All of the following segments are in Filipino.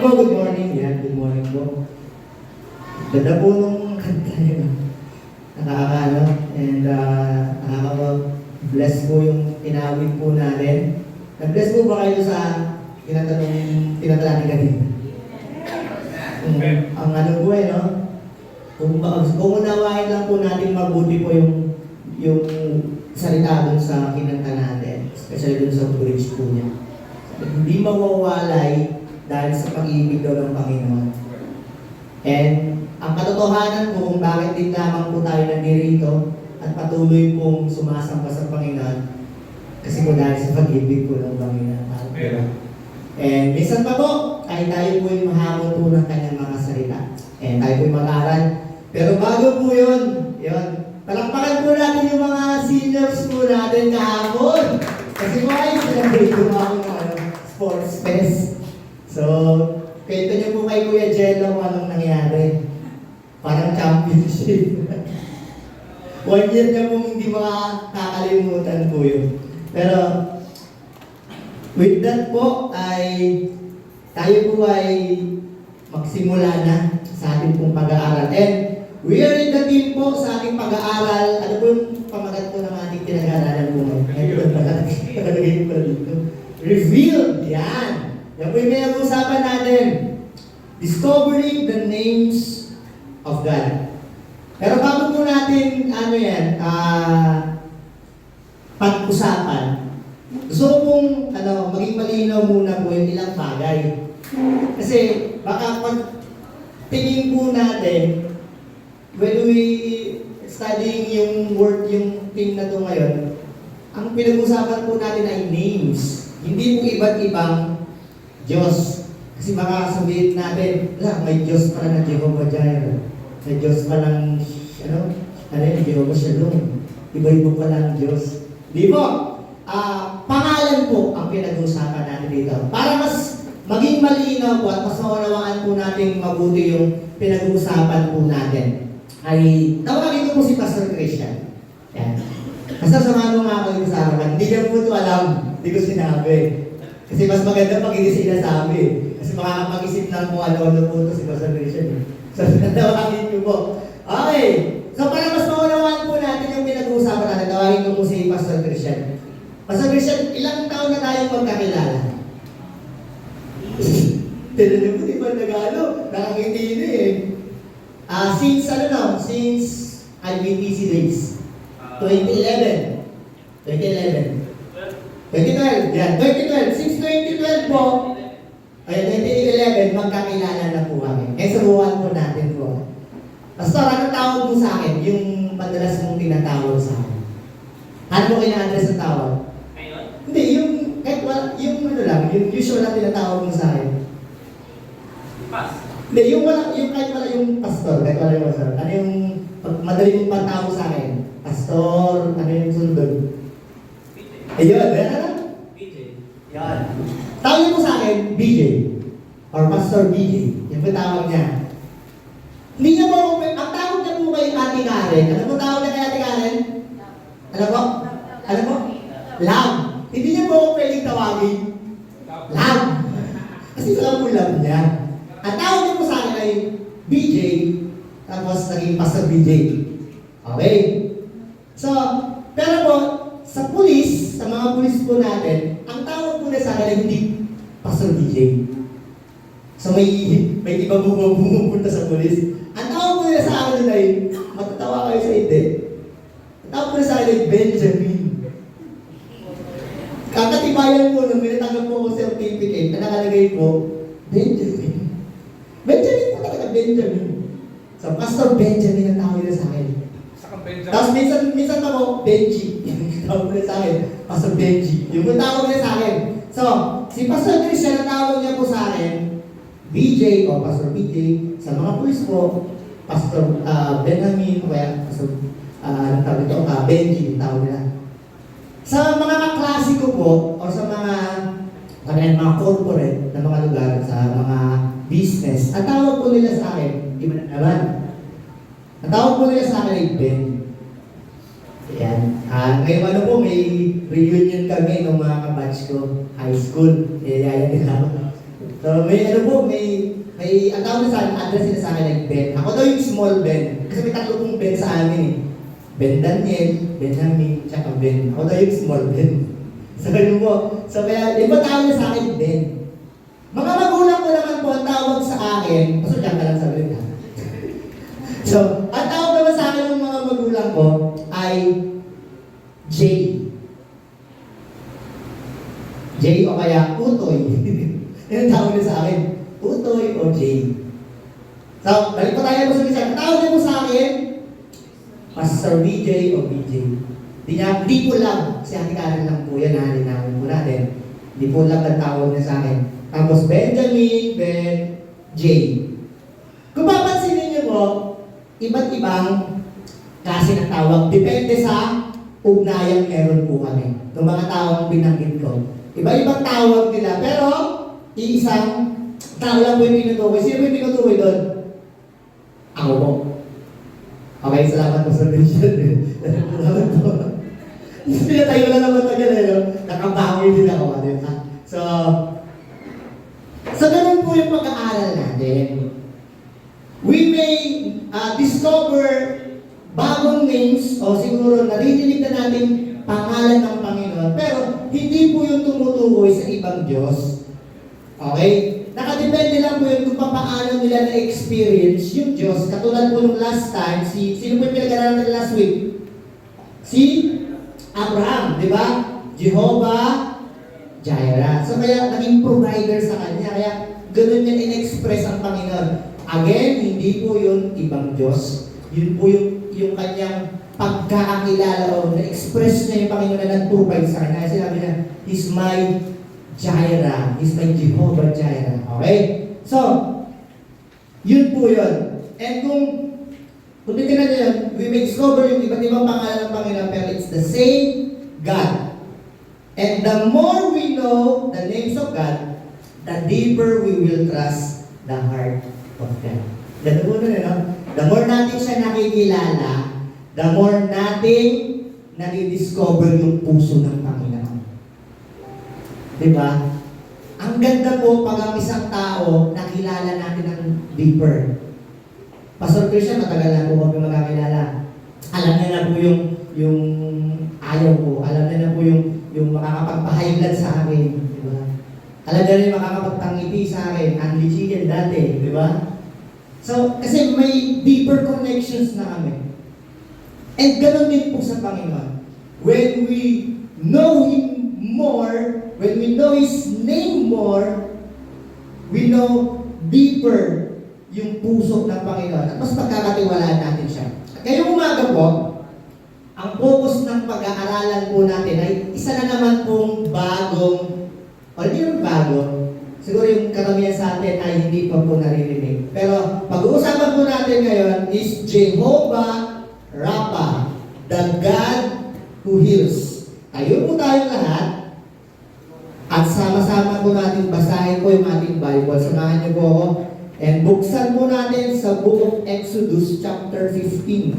po, good morning. Yan, good morning po. Ganda po nung kanta yun. Nakakaano, and nakaka-bless po yung tinawid po natin. Nag-bless po ba kayo sa tinatanong natin kanina? Ang ano po no? Kung unawain lang po natin mabuti po yung salita dun sa kinanta natin, especially dun sa bridge po niya. Hindi mawawalay dahil sa pag-ibig daw ng Panginoon. And ang katotohanan po kung bakit din lamang po tayo nandito at patuloy pong sumasamba sa Panginoon kasi po dahil sa pag-ibig po ng Panginoon. And minsan pa po, kahit tayo po yung mahamon po ng kanyang mga salita. And tayo po yung mag-aral. Pero bago po yun, palakpakan po natin yung mga seniors po natin kahapon. Kasi po ay celebrate po ako ng sports fest. So, kwento niyo po kay Kuya Jello kung anong nangyari. Parang championship. 1 year na pong hindi makakalimutan po yun. Pero, with that po, tayo po ay magsimula na sa ating pong pag-aaral. And we are in the team po sa ating pag-aaral. Ano po yung pamagat po ng ating pinag-aaralan po ngayon? Revealed! Yan! Yan po yung pinag-usapan natin. Discovering the names of God. Pero bago po natin, pag-usapan, gusto ko pong maging malinaw muna po yung ilang bagay. Kasi baka pag tingin po natin, when we studying yung word, yung thing na to ngayon, ang pinag-usapan po natin ay names. Hindi po iba't ibang Diyos. Kasi baka sabihin natin, may Diyos pala ng Jehovah Jireh. May Diyos palang, Jehovah Shalom. Iba-iba pala ang Diyos. Di po? Pangalan po ang pinag-usapan natin dito. Para mas maging malinaw po at mas maunawaan po natin mabuti yung pinag-uusapan po natin, ay tawagin ko po si Pastor Christian. Yan. Basta samahan mo nga ako sa harapan. Hindi niya po ito alam. Hindi ko sinabi. Kasi mas maganda pag hindi sinasabi. Kasi makakapag-isip lang kung ano-ano po ito si Pastor Christian. So, tawagin niyo po. Okay. So, para mas maunawaan po natin yung pinag-uusapan natin, tawagin ko po si Pastor Christian. Pastor Christian, ilang taon na tayong magkakilala? Tinanong ko, di ba nag-ano? Nakangiti na eh. Since IBTC days. 2011. 2012. Yan, 2012. Since 2012 po, 2011, magkakilala na po kami. Eh, subukan po natin po. Pastor, anong tawag mo sa akin? Yung madalas mong tinatawag sa akin. Ano mo kina-address ang tawag? Ngayon? Hindi, yung usual na tinatawag mo sa akin. Pas? Hindi, kahit wala yung pastor, kahit wala yung pastor. Ano yung madali mong pagtawag sa akin? Pastor, ano yung sunod? Ayun, BJ. Yan. Tawag mo sa akin, BJ. Or Pastor BJ. Yan po tawag niya. Hindi niya po, ang tawag niya po kay Ate Karen. Ano po tawag niya kay Ate Karen? Ano po? Love. Hindi niya po pwedeng tawagin. Love. Kasi alam po love niya. Ang tawag niya po sa akin ay BJ. Tapos naging Pastor BJ. Okay? So, pero po, sa pulis, sa mga pulis po natin, ang tawag po na sa akin ay hindi Pastor BJ. So may iba bumupunta sa pulis. Ang tawag po na sa akin ay, matatawa kayo sa hindi. Ang tawag po na sa akin ay Benjamin. Kakatibayan po nung minatanggap po ako certificate na nakalagay po, Benjamin. Benjamin po talaga, Benjamin. So, Pastor Benjamin ang tawag na sa akin. Tapos minsan pa po, Benji. Yung tawag na sa akin, Pastor Benji. Yung tawag na sa akin. So, si Pastor Christian ang tawag niya po sa akin, BJ o Pastor BJ. Sa mga pulis po, Pastor Benjamin o kaya Pastor Benji yung tawag nila. Sa mga kaklase ko po, o sa mga corporate na mga lugar, sa mga business, ang tawag po nila sa akin, iba na naman. Ang tawag po nila sa akin ay Ben. Ayan. Ngayon po, may reunion kami ng mga kabatch ko, high school. Yaya nila ako. So, may ano po, may ang tawag na sa akin, address nila sa akin like Ben. Ako daw yung small Ben. Kasi may tatlo pong Ben sa amin eh. Ben Daniel, Ben Namin, tsaka Ben. Ako daw yung small Ben. So, yun po. So, kaya, yung ba tawag na sa akin, Ben? Mga magulang ko naman po, ang tawag sa akin, pasok dyan ka lang sa Ben ha. So, ang tawag naman sa akin ng mga magulang ko ay Jay. Jay o kaya Utoy. Yan ang tawag niya sa akin. Utoy o Jay. So, balik pa tayo po sa isa. Ang tawag niya po sa akin, Pastor BJ o BJ. Di po lang. Kasi Ate Karen lang po yan. Nalinawin po natin. Di po lang ang tawag niya sa akin. Tapos Benjamin, Ben, Jay. Kung papansinin niyo po, iba't ibang klase ng tawag. Depende sa ugnayang meron po kami. Ng mga tawag binanggit ko. Iba-ibang tawag nila. Pero, iisang tao lang po yung tinutukoy. Sino po yung tinutukoy doon? Ako po. Okay, salamat po sa vision. Salamat po. Pinatayo lang naman tagal eh, no? Nakabawi din ako. Diba? So ganun po yung pag-aaral natin. We may discover bagong names o siguro naririnig na natin pangalan ng Panginoon, pero hindi po yung tumutukoy sa ibang Diyos. Okay? Nakadepende lang po yun kung paano nila na-experience yung Diyos. Katulad po nung last time, sino po yung pinag-aralan natin last week? Si Abraham, di ba? Jehovah Jireh. So kaya naging provider sa kanya. Kaya ganun niya in-express ang Panginoon. Again, hindi po yun ibang Diyos. Yun po yung kanyang pagkakakilala o na-express niya yung Panginoon na nag-provide sa kanya. Kasi sabi niya, He's my Jireh. He's my Jehovah Jireh. Okay? So, yun po yun. And kung titignan nyo yun, we may discover yung iba't ibang pangalan ng Panginoon, pero it's the same God. And the more we know the names of God, the deeper we will trust the heart of God. Ganun po nun, no? The more natin siya nakikilala, the more natin nadi-discover yung puso ng Panginoon. Diba? Ang ganda po pag ang isang tao nakilala natin ng deeper. Pastor Christian, matagal na po kami magkakilala. Alam niya na po yung ayaw ko. Alam niya na po yung makakapagpahaylan sa akin. Diba? Alam niya rin makakapagtangiti sa akin. Andy Chicken dati. Diba? So, kasi may deeper connections na kami. And ganun din po sa Panginoon. When we know Him more, when we know His name more, we know deeper yung puso ng Panginoon at mas pagkakatiwalaan natin siya. At ngayong umaga po, ang focus ng pag-aaralan po natin ay isa na naman pong bagong, o hindi yung bago, siguro yung karamihan sa atin ay hindi pa po naririnig. Pero pag-uusapan po natin ngayon is Jehovah Rapha, the God who heals. Tayo po tayong lahat at sama-sama po natin basahin po yung ating Bible. Samahan niyo po ako. And buksan po natin sa Book of Exodus chapter 15.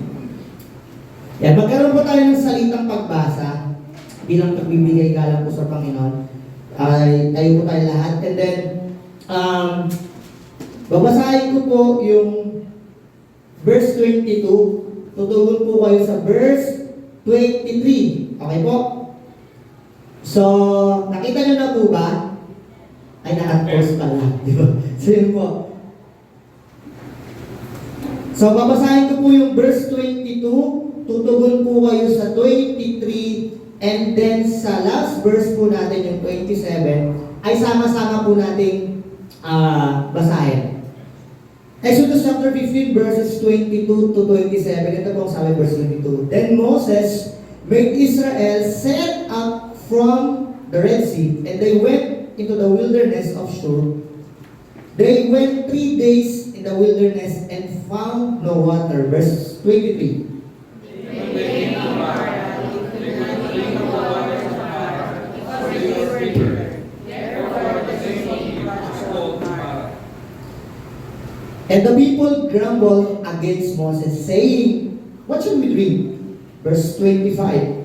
Yan, magkaroon po tayo ng salitang pagbasa bilang pagbibigay galang po sa Panginoon. Ay tayo po tayo lahat. And then, babasahin ko po yung verse 22. Tutugon po kayo sa verse 23. Okay po? So, nakita nyo na po ba? Ay, naka-post pala. Di ba? So, yun po. So, babasahin ko po yung verse 22, tutugon po kayo sa 23, and then sa last verse po natin, yung 27, ay sama-sama po nating basahin. Exodus chapter 15, verses 22 to 27, ito po ang sabi verse 22. Then Moses made Israel set up from the Red Sea, and they went into the wilderness of Shur. They went 3 days in the wilderness and found no water. Verse 23. And the people grumbled against Moses, saying, what should we drink? Verse 25.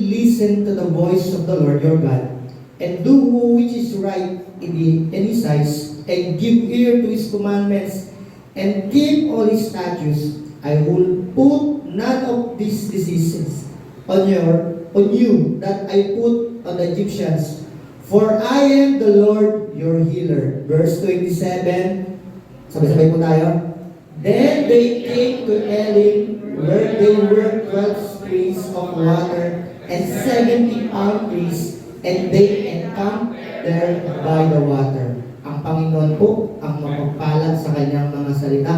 listen to the voice of the Lord your God, and do which is right in His eyes, and give ear to His commandments, and keep all His statutes, I will put none of these diseases on you that I put on the Egyptians, for I am the Lord your healer. Verse 27, sabay-sabay po tayo. Then they came to Elim, where they were 12 springs of water and 70 palm trees, and they encamped there by the water. Ang Panginoon po ang mapagpalad sa kanyang mga salita.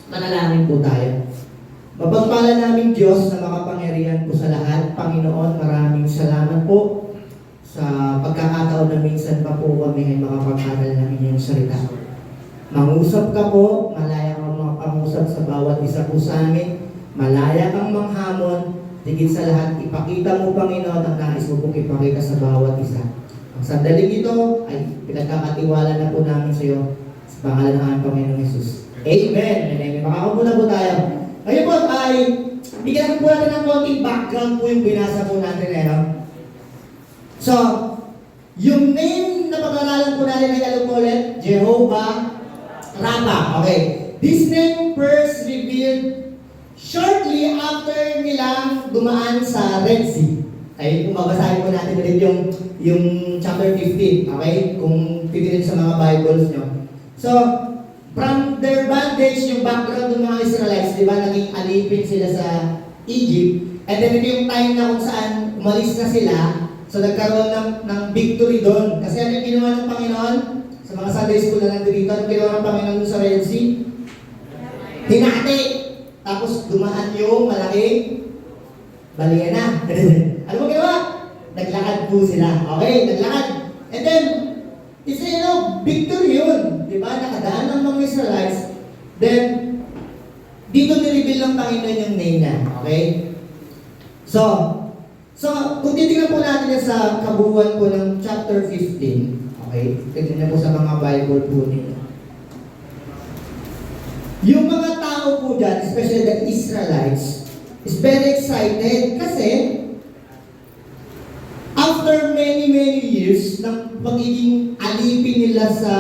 Manalangin po tayo. Mapagpala namin Diyos na makapangyarihan po sa lahat. Panginoon, maraming salamat po sa pagkakataon na minsan pa po kami ay makapag-aral ng inyong salita. Mangusap ka po, malaya kang makapangusap sa bawat isa po sa amin. Malaya kang manghamon. Tigit sa lahat, ipakita mo Panginoon ang nais mo pong ipakita sa bawat isa. Ang sandaling ito ay pinagkakatiwala na po namin sa iyo sa pangalan ng aming Panginoong Jesus. Amen. Amen. Makakapo na po tayo. Ngayon po ay bigyan po natin ng konting background po yung binasa po natin. No? So, yung name na pag-aralan po natin ay alam po ulit, Jehovah Rapha. Okay. This name first revealed shortly after nilang dumaan sa Red Sea. Ay, kung mabasahin po natin ulit yung chapter 15. Okay? Kung titignan sa mga Bibles nyo. So, from their bondage, yung background ng mga Israelites, di ba, naging alipin sila sa Egypt. And then ito yung time na kung saan umalis na sila. So nagkaroon ng victory doon. Kasi ano yung ginawa ng Panginoon? Sa mga Sunday school na nandito, ano ginawa ng Panginoon doon sa Red Sea? Hinati! Tapos dumaan yung malaking balena. Ano mo ginawa? Naglakad po sila. Okay, naglakad. And then, it's victory yun. Diba? Nakadaan ng mga Israelites. Then, dito nireveal ng Panginoon yung name niya. Okay? So, kung titignan po natin yan sa kabuuan po ng chapter 15, okay? Tignan po sa mga Bible po ninyo. Yung mga tao po dyan, especially the Israelites, is very excited kasi after many years ng pagiging alipin nila sa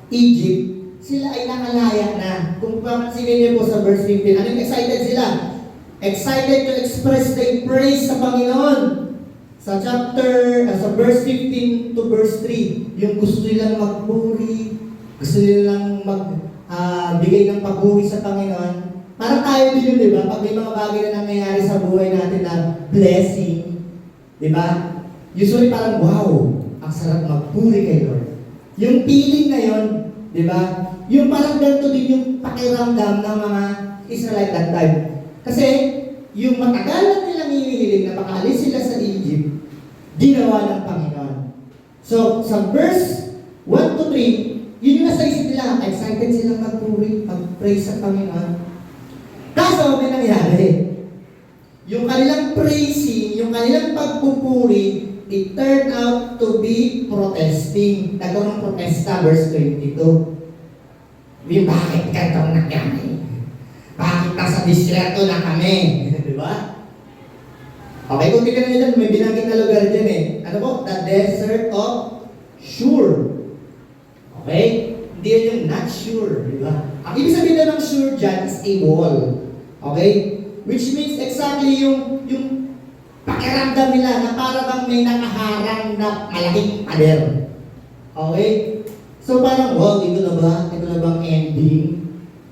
Egypt, sila ay nakalaya na. Kung papansinin niyo po sa verse 15, anong excited sila? Excited to express their praise sa Panginoon. Sa verse 15 to verse 3, yung gusto nilang magpuri, gusto nilang magbigay ng pagpuri sa Panginoon. Parang tayo din yun, di ba? Pag may mga bagay na nangyayari sa buhay natin na blessing, di ba? Usually parang, wow, ang sarap magpuri kay Lord. Yung feeling na yun, di ba? Yung parang ganito din yung pakiramdam ng mga Israelite that time. Kasi, yung matagal na nilang hinihiling na makaalis sila sa Egypt, ginawa ng Panginoon. So, sa verse 1 to 3, yun yung nasa isip nila, excited silang magpuri, mag-praise sa Panginoon. Kaso, may nangyari. Yung kanilang praising, yung kanilang pagpupuri, it turned out to be protesting. Nagkaroon ng protesta, verse 22. Bakit ganitong nangyari? Bakit nasa disyerto na kami? Di ba? Okay, kung tignan nyo dyan, may binanggit na lugar dyan eh. Ano po? The desert of Shur. Okay? Hindi yan yung not sure. Di ba? Ang ibig sabihin na ng sure dyan is a wall. Okay? Which means exactly yung pakiramdam nila na parang may nakaharang na malaking pader. Okay? So parang, wow, ito na ba? Ito na bang ending?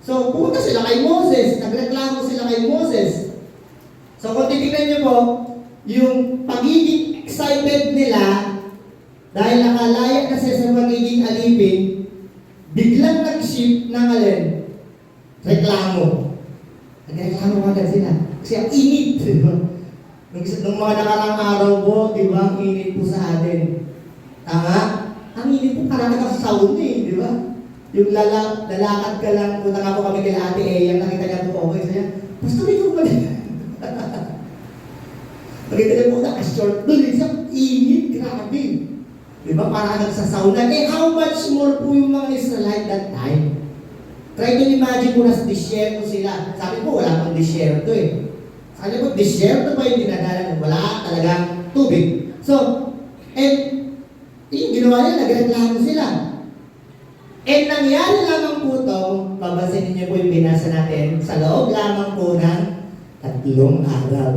So, pumunta sila kay Moses. Nagreklamo sila kay Moses. So, kung titignan nyo po, yung pagiging excited nila, dahil nakalaya na siya sa pagiging alipin, biglang nag-shift ng alin? Reklamo. Nagreklamo agad sila. Kasi ang init. Nung mga nakarang araw po, di ba, ang init po sa atin. Tama? Ang init po, parang nakasasaun eh, di ba? Yung lalakad ka lang, punta nga po kami kay Ate Eya, nakita niya po okay siya. Basta may kumali. Nakita niya po naka-short doon, isang init, grabe. Diba? Parang nagsasauna. Eh, how much more po yung mga Israelite that time? Try to imagine po na sa disyerto sila. Sabi po, wala pang disyerto eh. Sa kanya po, disyerto pa yung dinadalan. Wala talagang tubig. So, and yung ginawa nila, nagreklamo sila. And nangyari lamang po ito, babasin niyo po yung binasa natin, sa loob lamang po ng 3 araw.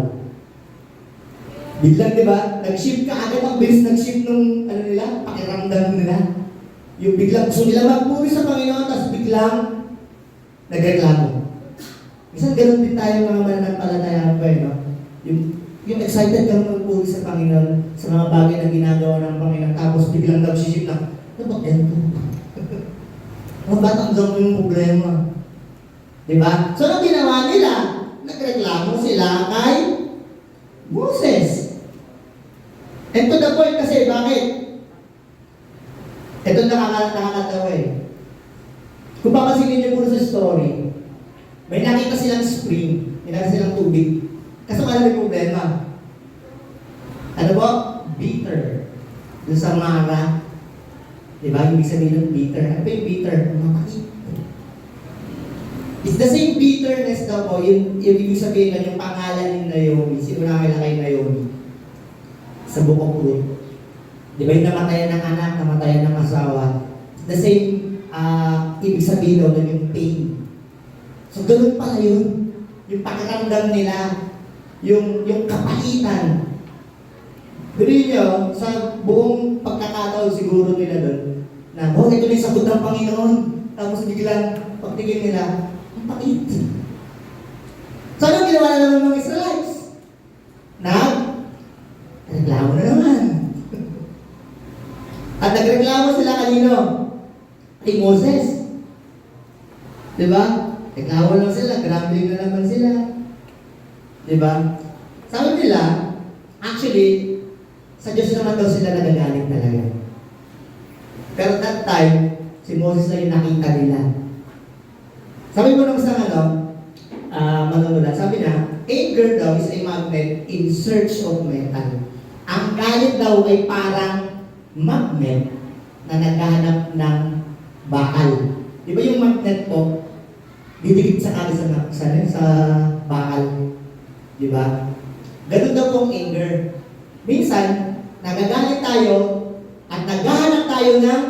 Biglang, di ba? Nag-shift ka agad, ang bilis nag-shift nung, ano nila, pakiramdam nila. Yung biglang gusto nila magpuri sa Panginoon, tapos biglang nagreklamo. Minsan ganun din tayo mga mananampalataya po, no? Yung excited kang magpuri sa Panginoon, sa mga bagay na ginagawa ng Panginoon, tapos biglang nag-shift lang, ano ba yan po? Mga batang dyan yung problema. Di ba? So, anong ginawa nila? Nagreklamo sila kay Moses. And to the point kasi, bakit? Ito nakakatawa eh. Kung papasinin niyo po sa story, may nakita silang spring, may nakita silang tubig. Kaso may problema. Ano po? Bitter. Doon sa Mara. Diba? Ibig sabihin ng bitter. Ano ba yung bitter? Mapakit. It's the same bitterness daw po. Yung ibig sabihin na yung pangalan ni Naomi. Sino nakakila kay Naomi? Sa Book of Ruth. Diba yung namatayan ng anak, namatayan ng asawa? The same ibig sabihin daw na yung pain. So ganun pala yun. Yung pakiramdam nila. Yung kapalitan. Gano'n nyo, sa buong pagkakataon siguro nila doon, na, ito na yung sagot ng Panginoon. Tapos biglang, pagtingin nila, ang pait. So, anong ginawa na naman ng Israelites? Nagreklamo na naman. At nagreklamo sila kanino? Kay Moses. Diba? Reklamo lang sila, grumbling na naman sila. Diba? Sabi nila, actually, sa Diyos naman daw sila nagagalit talaga. Pero that time, si Moses na yung nakita nila. Sabi mo naman sa manunulat, sabi na, anger daw is a magnet in search of metal. Ang galit daw ay parang magnet na naghahanap ng bakal. Di ba yung magnet po, didikit sa kali sa bakal. Di ba? Ganun daw pong anger. Minsan, nagagalit tayo at naghahanap tayo ng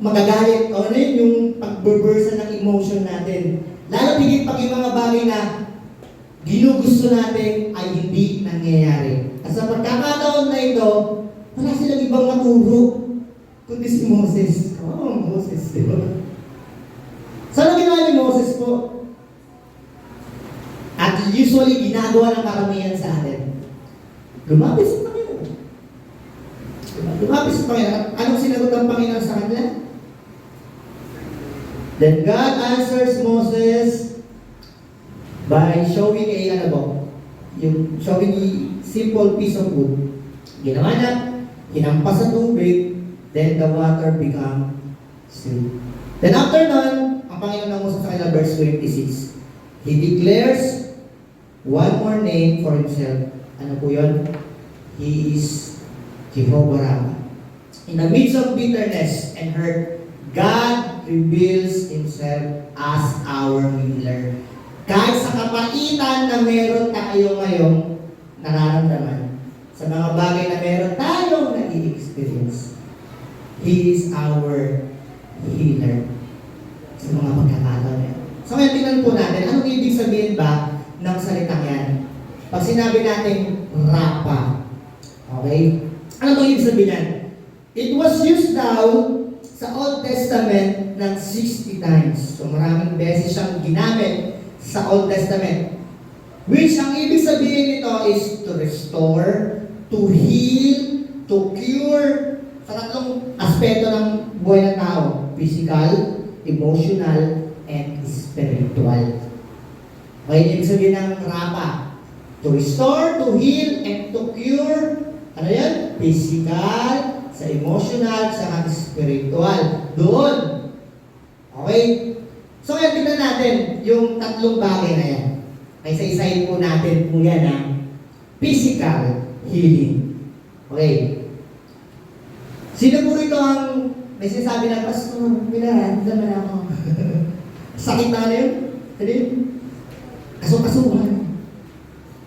magagalit o ano yun, yung pagburbursa ng emotion natin. Lalo higit pag yung mga bagay na ginugusto natin ay hindi nangyayari. At sa pagkakataon na ito, wala silang ibang maturo kundi si Moses. Moses, di ba? Saan ang ginawa ni Moses po? At usually, ginagawa ng karamihan sa atin. Lumapit sa Panginoon. Lumapit sa Panginoon. Anong sinagot ng Panginoon sa kanila? Then God answers Moses by showing showing a simple piece of wood. Ginawa na, hinampas sa tubig, then the water become still. Then after nun, ang Panginoon ng Moses sa kanila, verse 26, He declares one more name for Himself. Ano po yun? He is Jehovah Rapha. In the midst of bitterness and hurt, God reveals Himself as our healer. Kahit sa kapaitan na meron tayo ngayong nararamdaman, sa mga bagay na meron tayong nai-experience, He is our healer. Sa mga pagkakataon na yan. So ngayon, tingnan po natin, anong ibig sabihin ba ng salitang yan? Pag sinabi natin, Rapha. Okay? Ano itong ibig sabihin yan? It was used daw sa Old Testament ng 60 times. So maraming beses siyang ginamit sa Old Testament. Which ang ibig sabihin nito is to restore, to heal, to cure, sa tatlong aspeto ng buhay ng tao. Physical, emotional, and spiritual. Okay, ibig sabihin ng Rapha. To restore, to heal, and to cure. Ano yan? Physical, sa emotional, sa spiritual. Doon. Okay? So, kaya tignan natin yung tatlong bagay na yan. Ay isa-isahin po natin po yan ang physical healing. Okay. Sino po rito ang may sinasabi na, Pastor, minaran, naman ako. Sakit na yun? Kasuhan.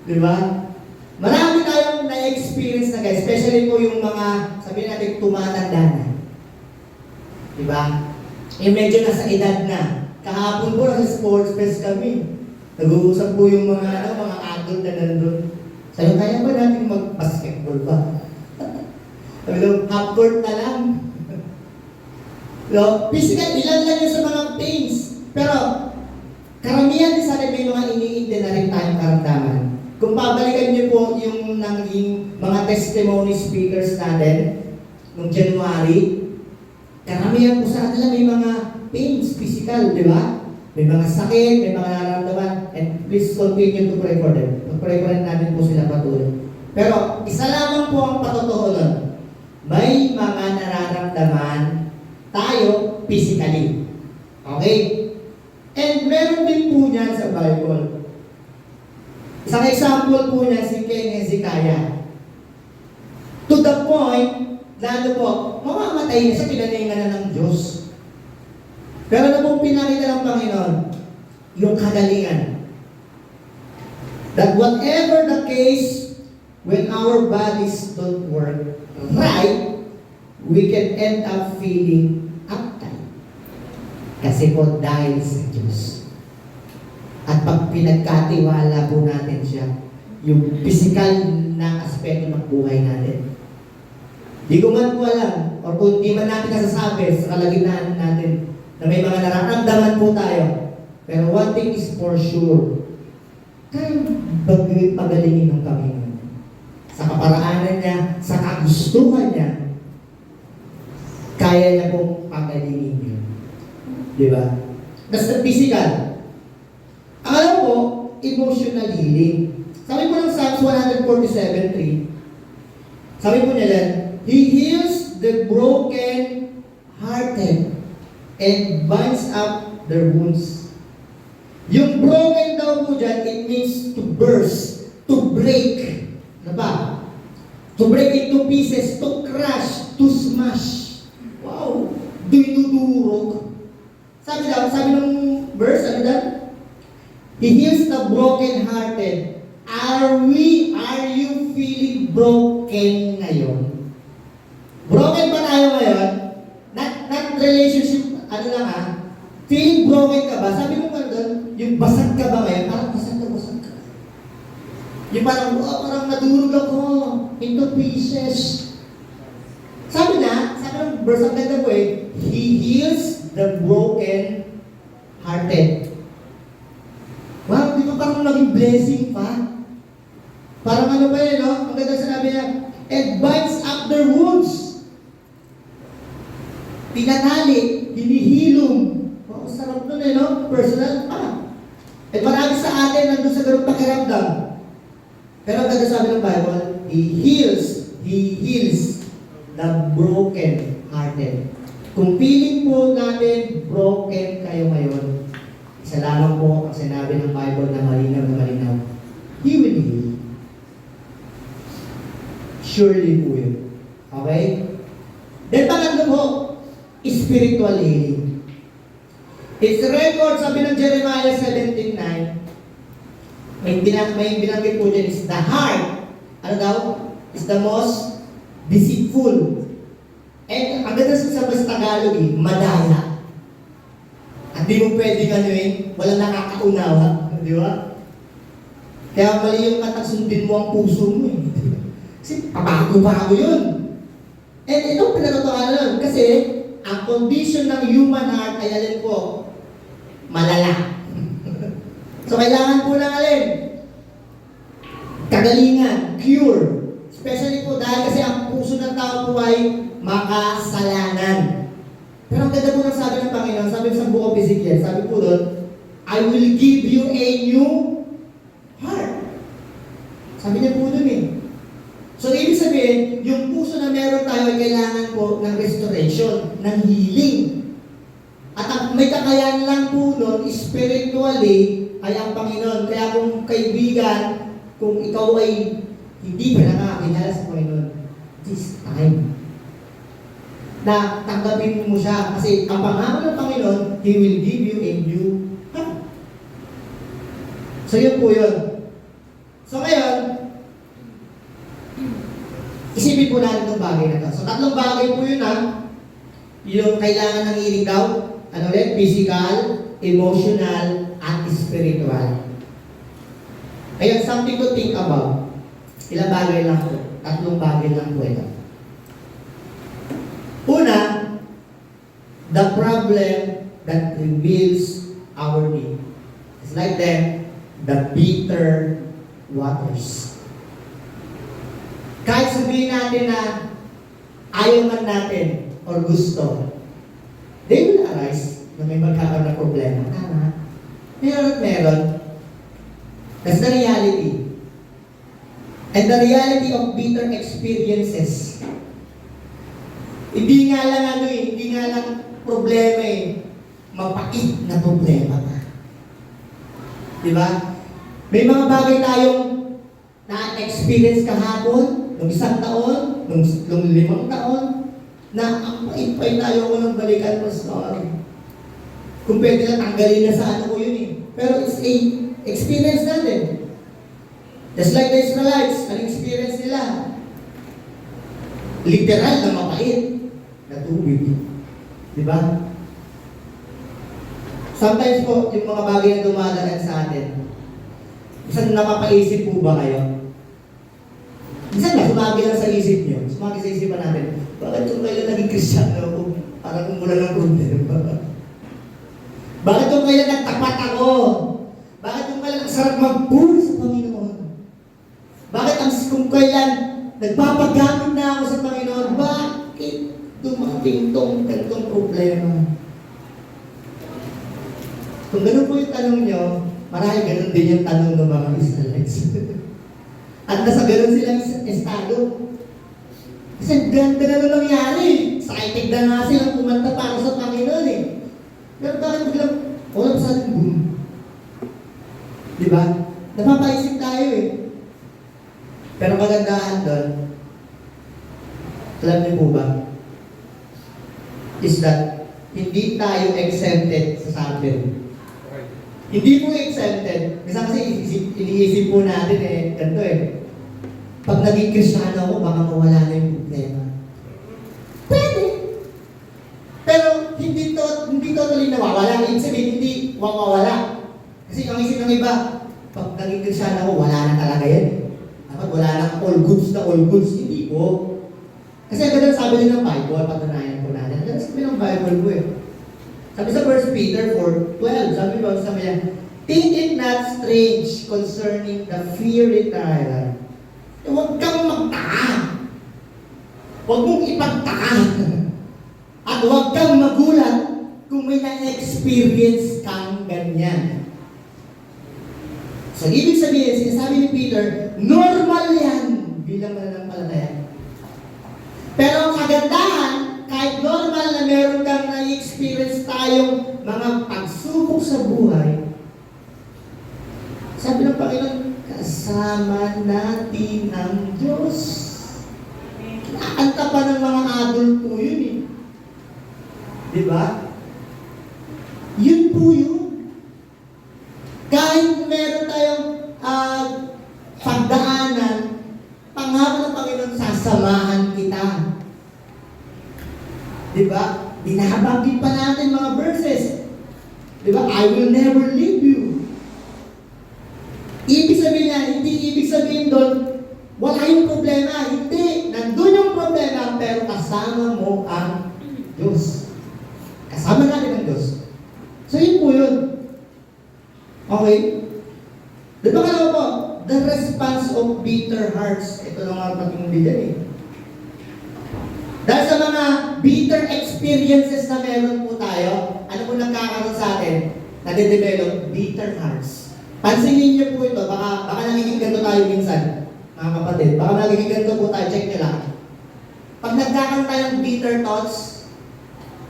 Di ba? Marami tayong na-experience na guys, especially po yung mga, sabihin natin, tumatanda na. Di ba? Yung medyo nasa edad na. Kahapon po nasa sports fest kami. Nag-uusap po yung mga adult na nandun. Sabi, kaya ba natin mag-basketball ba? Sabi daw, half court na lang. So, physical, ilan lang yun sa mga pains. Pero, karamihan din sa atin may mga iniintindi na rin tayong karamdaman. Kung babalikan niyo po yung naging mga testimony speakers natin, noong January, karamihan po sa kanila may mga pains, physical, di ba? May mga sakit, may mga nararamdaman, and please continue to pray for them. Pag-pray for natin po sila patuloy. Pero, isa lamang po ang patotoo nun. May mga nararamdaman tayo physically. Okay? And meron din po niyan sa Bible. Isang example po niya si King Hezekiah. To the point, lalo po, mamamatay na siya, pinaningan na ng Diyos. Pero na pong pinakita ng Panginoon, yung kagalingan. That whatever the case, when our bodies don't work right, we can end up feeling uptight. Kasi po dahil sa Diyos. At pag pinagkatiwala po natin siya, yung physical na aspeto ng buhay natin. Di ko man po alam, or kung di man natin nasasabi sa kalagitnaan natin, na may mga nararamdaman po tayo. Pero one thing is for sure, kaya pagalingin ng Panginoon. Sa kaparaanan niya, sa kagustuhan niya, kaya niya pong pagalingin niya. Di ba? That's the physical. Ang alam po, emotional healing. Sabi po ng Psalms 147:3, sabi po niya yan, He heals the broken hearted and binds up their wounds. Yung broken daw po dyan, it means to burst, to break. Ano ba? To break into pieces, to crush, to smash. Wow! Dinudurog. Sabi ng verse, ano daw? He heals the broken-hearted. Are you feeling broken ngayon? Broken ba tayo ngayon? Not relationship, ano lang ha? Feeling broken ka ba? Sabi mo ba doon, yung basag ka ba ngayon? Parang basag ka. Yung parang nadurog ako into pieces. Sabi ng verse, ang ganda po He heals the broken-hearted. Wow, di ba parang naging blessing pa? Parang ano ba yun, no? Ang ganda sinabi niya, and binds up their wounds. Pinatali, hinihilom. Wow, sarap nun no? Personal pa. At marami sa atin nandun sa ganung pakiramdam. Pero ang ganda sabi ng Bible, He heals the broken-hearted. Kung feeling po natin broken kayo ngayon, isa lamang po ang sinabi ng Bible na malinaw. He will heal. Surely po yun. Okay? Then pangatlo po, spiritual healing. It's record, sabi ng Jeremiah 17:9, may binanggit po dyan is the heart. Ano daw? Is the most deceitful. And ang ganda sa Tagalog madaya. At di mo pwedeng walang nakakaunawa. Di ba? Kaya mali yung katasundin mo ang puso mo Kasi pabago yun. And ito pinatotohanan nun. Kasi ang condition ng human heart ay alin po? Malala. So kailangan po ng alin? Kagalingan, cure. Especially po dahil kasi ang puso ng tao po ay makasalanan. Pero ang ganda po ng sabi ng Panginoon, sabi sa Book of Ezekiel, sabi po doon, I will give you a new heart. Sabi niya po doon So, ibig sabihin, yung puso na meron tayo ay kailangan po ng restoration, ng healing. At ang may kakayahan lang po nun, spiritually, ay ang Panginoon. Kaya kung kaibigan, kung ikaw ay hindi pa nakakilala sa Panginoon, this time, na tanggapin mo siya. Kasi ang pangako ng Panginoon, He will give you a new heart. So, yun po yun. So ngayon, isipin po natin itong bagay na to. So tatlong bagay po yun yung kailangan ng healing daw. Ano ulit? Physical, emotional, at spiritual. Kaya something to think about. Ilang bagay lang po. Tatlong bagay lang po ito. Una, the problem that reveals our need. It's like the bitter waters. Kahit sabihin natin na ayaw man natin or gusto, they will arise na may magkakaroon ng problema. Tama. Meron at meron. That's the reality. And the reality of bitter experiences. Hindi nga lang hindi nga lang problema mapait na problema ka. Diba? May mga bagay tayong na-experience kahapon, nung 1 taon, nung 5 taon, na ang pait-pait tayo ko ng balikan mo sa kung pwede lang tanggalin na sa ano ko yun Pero it's a experience natin. Just like the Israelites, ang experience nila. Literal na mapait na tubig. Diba? Sometimes po, yung mga bagay na dumadaan sa atin, minsan napapaisip po ba kayo? Minsan na, sumagi lang sa isip nyo. Sumagi sa isipan natin, bakit kung kailan naging Kristyano ako, parang umulan ng problema? Bakit kung kailan nagtapat ako? Bakit kung kailan ang sarap magpuri sa Panginoon? Bakit kung kailan nagpapagamit na ako sa Panginoon? Bakit dumating tong ganitong problema? Kung ganun po yung tanong nyo, marahil ganun din yung tanong ng mga Israelites. At nasa ganun silang estado. Kasi ganda na nangyari. Excited na nga silang kumanta para sa Panginoon Pero bakit biglang, all of a sudden, boom. Diba? Napapaisip tayo Pero kagandahan doon, alam niyo po ba, is that hindi tayo exempted sa suffering. Hindi po exempted. Kasi iniisip po natin ganito Pag naging Kristyano ako, baka mawala na yung problema. Pwede. Pero hindi totally nawawala. Ibig sabihin, hindi mawawala. Kasi ang isip ng iba, pag naging Kristyano ako, wala na talaga yan. Dapat wala na all goods na all goods. Hindi po. Kasi ganun sabi din ng Bible, patunayan po natin. Ganun sabi ng Bible po Sabi sa 1 Peter 4:12, sabi niya, think it not strange concerning the fiery trial. Huwag kang magtaka. Huwag mong ipagtaka. At huwag kang magulat kung may na-experience kang ganyan. So, ibig sabihin, sinasabi ni Peter, normal yan bilang mananampalataya. Pero ang kagandahan, kahit normal na meron kang na-experience tayong mga pagsubok sa buhay, sabi ng Panginoon, kasama natin ang Diyos. Kinaanta pa ng mga adult po yun Diba? Yun po yun. Kahit meron tayong pagdaanan, pangako ng Panginoon, sasamahan kita. Diba? Binabanggit pa natin mga verses. Diba? I will never leave you. Ibig sabihin niya, hindi ibig sabihin doon, wala yung problema. Hindi. Nandun yung problema, pero kasama mo ang Diyos. Kasama natin ang Diyos. So yun po yun. Okay? Diba ka naman po, the response of bitter hearts. Ito lang ang pag-ibig Dahil sa mga bitter experiences na meron po tayo, ano po nagkakaroon sa atin? Nade-develop bitter hearts. Pansinin niyo po ito, baka nagiging ganito tayo minsan, mga kapatid. Baka nagiging ganito po tayo, check nyo lang. Pag nagkakaroon tayo ng bitter thoughts,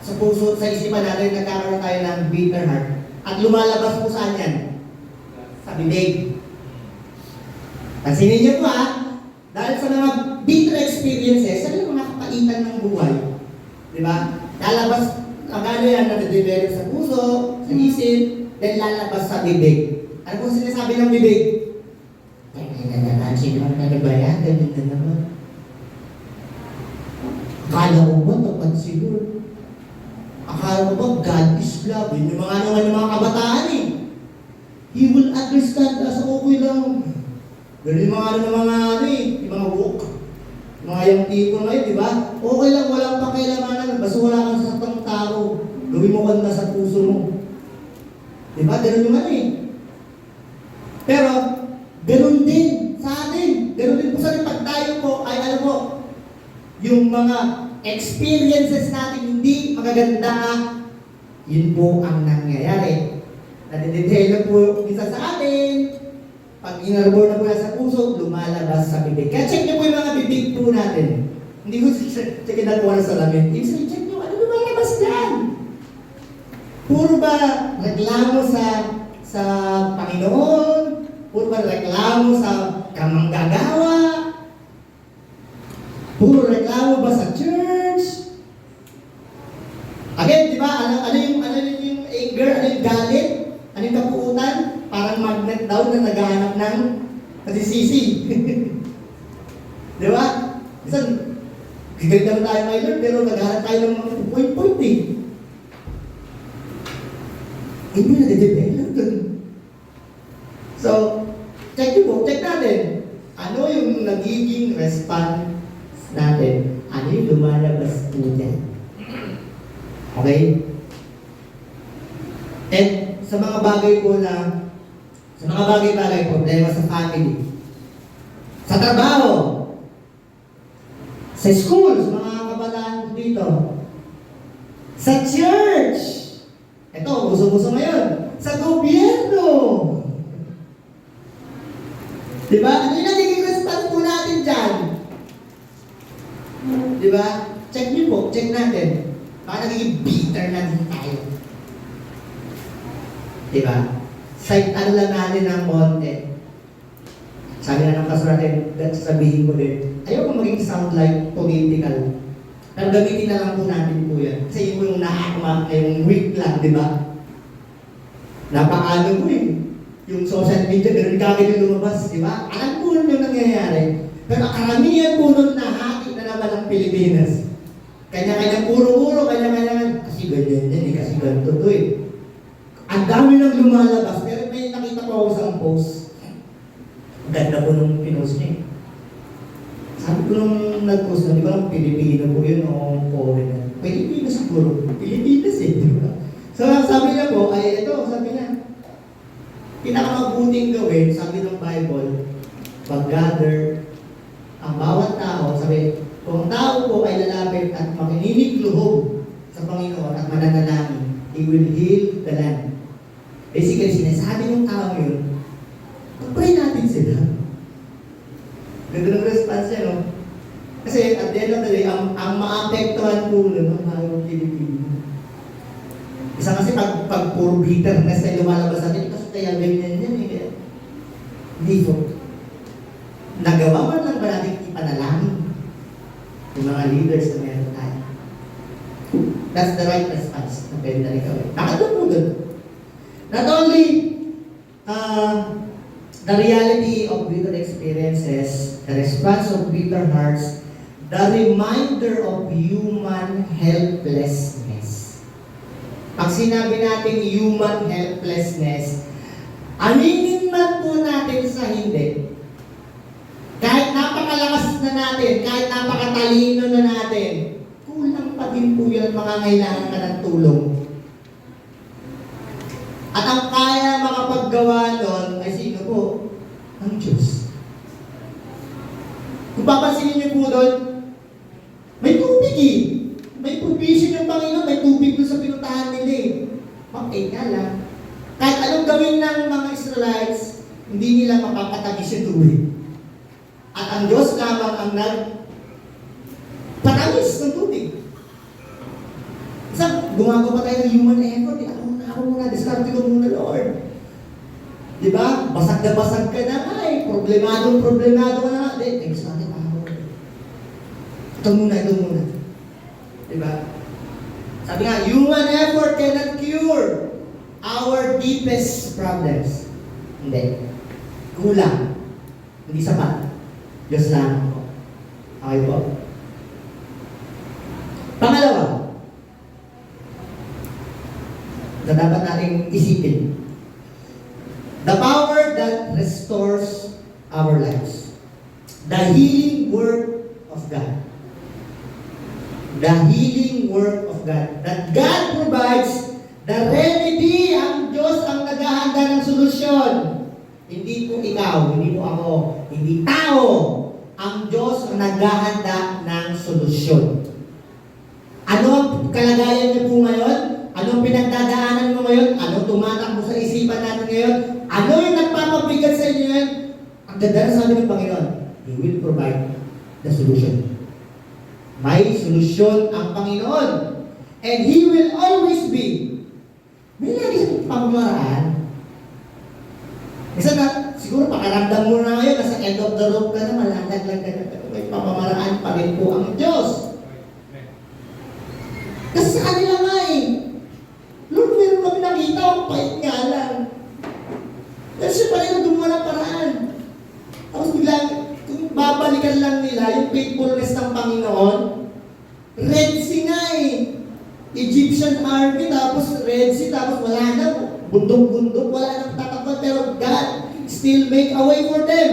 sa puso, sa isipan natin, nagkakaroon tayo ng bitter heart. At lumalabas po saan yan? Sa bibig. Pansinin niyo po dahil sa mga bitter experiences, sa mga kapaitan ng buhay. Diba? Lalabas, ang yan, nade-develop sa puso, sa isip, then lalabas sa bibig. Ano po sinasabi ng bibig? Nananansin lang na ba yan? Ganun na naman. Akala ko ba tapat si Lord? Akala ko ba God is love? Yun yung mga naman yung mga kabataan eh. He will understand us, okay lang. Ganun yung mga yung mga book. Mga yung tipo ngayon, di ba? Okay lang, walang pakialamanan. Basta wala kang saktang tao. Gawin mo kanta sa puso mo. Di ba? Ganun yung Pero, ganun din sa atin. Ganun din po sa atin. Pag tayo po ay yung mga experiences natin hindi magaganda, yun po ang nangyayari. Nadidetelo po isa sa atin. Pag inarbor na po sa puso, lumalabas sa bibig. Kaya check niyo po yung mga bibig po natin. Hindi ko check na po sa lamin. Ibig sabihin, check niyo, ano lumalabas dyan? Puro ba reklamo sa Panginoon? Puro ba reklamo sa kamanggagawa? Puro reklamo ba sa church? Again, di ba? Ano yung anger? Ano yung galit? Ano yung kapuutan? Parang magnet daw na naghahanap ng nasisisi. Di ba? Minsan, gigalit naman tayo kay Lord, pero naghahanap tayo ng mga point eh. Hindi na de-develop dun. So, check natin. Ano yung nagiging response natin? Ano yung lumalabas po dyan? Okay? And sa mga bagay problema sa family, sa trabaho, sa school, sa mga kabataan dito, sa church, ito, uso-uso ngayon, sa gobyerno. Diba? Ano yung nagiging response po natin dyan? Diba? Check nyo po, check natin. Baka nagiging bitter na din tayo. Diba? Ano lang natin ng konti. Sabi na ng pastor natin, sabihin ko din, ayaw ko maging sound like political. Pero gamitin na lang po natin po yan. Kasi yun po yung nakakama, yung week lang, di ba? Napakaano po eh. Yung social media, ganun kagad yung lumabas, di ba? Alam po nun yung nangyayari. Pero karamihan po nun nahati na naman ang Pilipinas. Kanya-kanya puro-puro, kanya-kanya, kasi ganyan yan eh, kasi ganito to eh. Ang dami nang lumalabas, pero may nakita ko ako sa post. Ganda po nung pinost niya. Sabi ko nung nag-post na, di ba lang Pilipino po yun o foreigner? Pilipinas siguro. Pilipinas eh, di ba? So sabi niya po, ay ito, sabi niya, pinakamabuting gawin, sabi ng Bible, pag-gather, ang bawat tao, sabi, kung tao po ay lalapit at makininig luhog sa Panginoon at mananalangin, He will heal the land. Basically, sinasabi ng tao yun, pag-pray natin sila. Ganda ng response niya, no? Kasi at the end of the day, ang maapektuhan po nun ng mga Pilipino. Isa kasi pag puro bitterness ay lumalabas sa atin, kasi kaya ganyan yan eh. Hindi po. Nagawa man lang ba natin ipanalangin yung mga leaders na meron tayo? That's the right response na pwede na ikaw. Nakatulong po dun. Not only the reality of bitter experiences, the response of bitter hearts, the reminder of human helplessness. Pag sinabi natin human helplessness, aminin man po natin sa hindi. Kahit napakalakas na natin, kahit napakatalino na natin, kulang pa din po yun, mga kailangan ka ng tulong. At ang kaya makapaggawa nun ay sino po? Ang Diyos. Kung papansinin niyo po doon, may tubig eh. May provision ng Panginoon, may tubig doon sa pinuntahan nila eh. Okay nga lang. Kahit anong gawin ng mga Israelites, hindi nila mapapatagis yung tubig. At ang Diyos lamang ang nagpatamis ng tubig. Isa, gumagawa pa tayo ng human effort. Ako muna, diskarte ko muna, Lord. Diba? Basag na basag ka na. Ay, problemado ka na. Hindi, thanks natin ako. Ito muna. Diba? Sabi nga, human effort cannot cure our deepest problems. Hindi. Kulang. Hindi sapat. Diyos lang po. Okay po? Pangalawa, na dapat nating isipin. The power that restores our lives. The healing work of God. The healing work of God. That God provides the remedy. Ang Diyos ang naghahanda ng solusyon. Hindi po ikaw, hindi po ako, hindi tao. Ang Diyos ang naghahanda ng solusyon. Ano ang kalagayan niyo po ngayon? Anong pinagdadaanan mo ngayon? Anong tumatakbo sa isipan natin ngayon? Ano yung nagpapabigat sa inyo ngayon? Ang ganda na sabi ng Panginoon, He will provide the solution. May solusyon ang Panginoon. And He will always be. May lagi sa pamamaraan. Isa na, siguro pakaramdam mo na ngayon, nasa end of the rope ka na, malaglag ka na, may pamamaraan pa rin po ang Diyos. Kasi sa kanila nga eh, Lord, meron kami nakita, ang pait nga lang. Kasi siya pa rin ang gumawa ng paraan. Tapos biglang, kung babalikan lang nila yung faithfulness ng Panginoon, Red Sea nga eh. Egyptian army, tapos Red Sea, tapos wala na, bundok-bundok, wala nang tatakpan, pero God still make a way for them.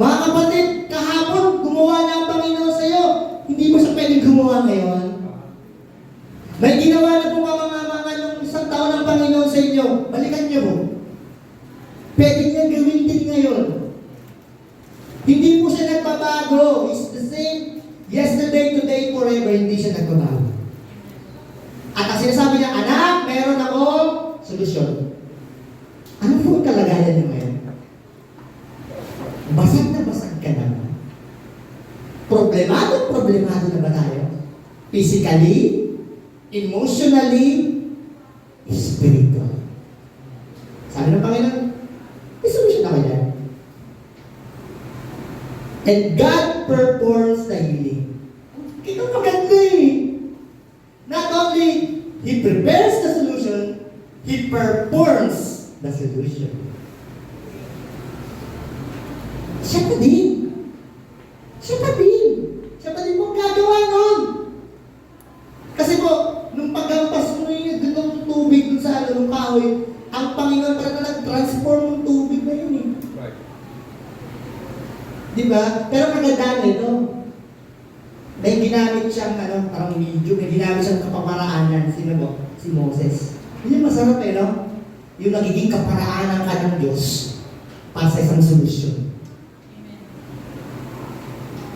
Mga kapatid, kahapon, gumawa na ang Panginoon sa iyo. Hindi mo siya pwedeng gumawa ngayon. May ginawa na po mga nung isang taon ng Panginoon sa inyo. Balikan niyo po. Pwede niya gawin din ngayon. Hindi po siya nagbabago. It's the same yesterday, today, forever. Hindi siya nagbabago. At ang sinasabi niya, anak, meron akong solusyon. Ano po ang kalagayan niyo ngayon? Basag na basag ka na. Problemado na ba tayo? Physically, emotionally, spiritual. Sabi ng Panginoon, may solusyon ako yan. And God performs the healing. Ito maganda eh. Not only He prepares the solution, He performs the solution. Siya pa din. Siya pa din po gagawa nun. Kasi po, nung paggampas mo yung ganong tubig dun sa nung kahoy, ang Panginoon parang nag-transform ng tubig na yun eh. Right. Diba? Pero magandaan ito. Dahil ginamit siyang parang video, may ginamit siyang kapamaraanan, si Moses. Yun yung masarap eh, no? Yung nagiging kaparaanan ka ng Diyos para sa isang solusyon.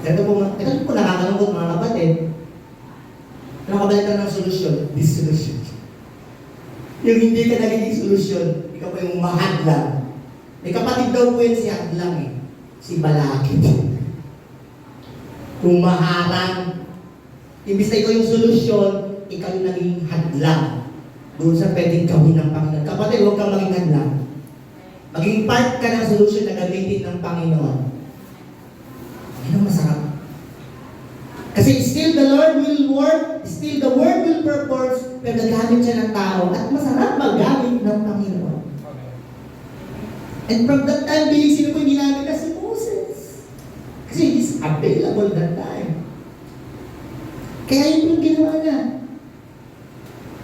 Ito po nakakalungkot mga kapatid. Ano kabalitan ng solusyon? Dissolution. Yung hindi ka nagiging solusyon, ikaw pa yung mahadlang. May kapatid daw po yun si Hadlang eh. Si Balakid. Kung maharang, imbis na ikaw yung solusyon, ikaw yung naging hadlang. Doon sa pwedeng gawin ng Panginoon. Kapatid, huwag kang maging hadlang. Maging part ka ng solusyon na gamitin ng Panginoon. Ano masarap? Kasi still the Lord will work, still the Word will perform, pero gagamit siya ng tao at masarap magamit ng Panginoon. And from that time, sino po yung ginamit na si Moses? Kasi he's available that time. Kaya yun yung ginawa niya.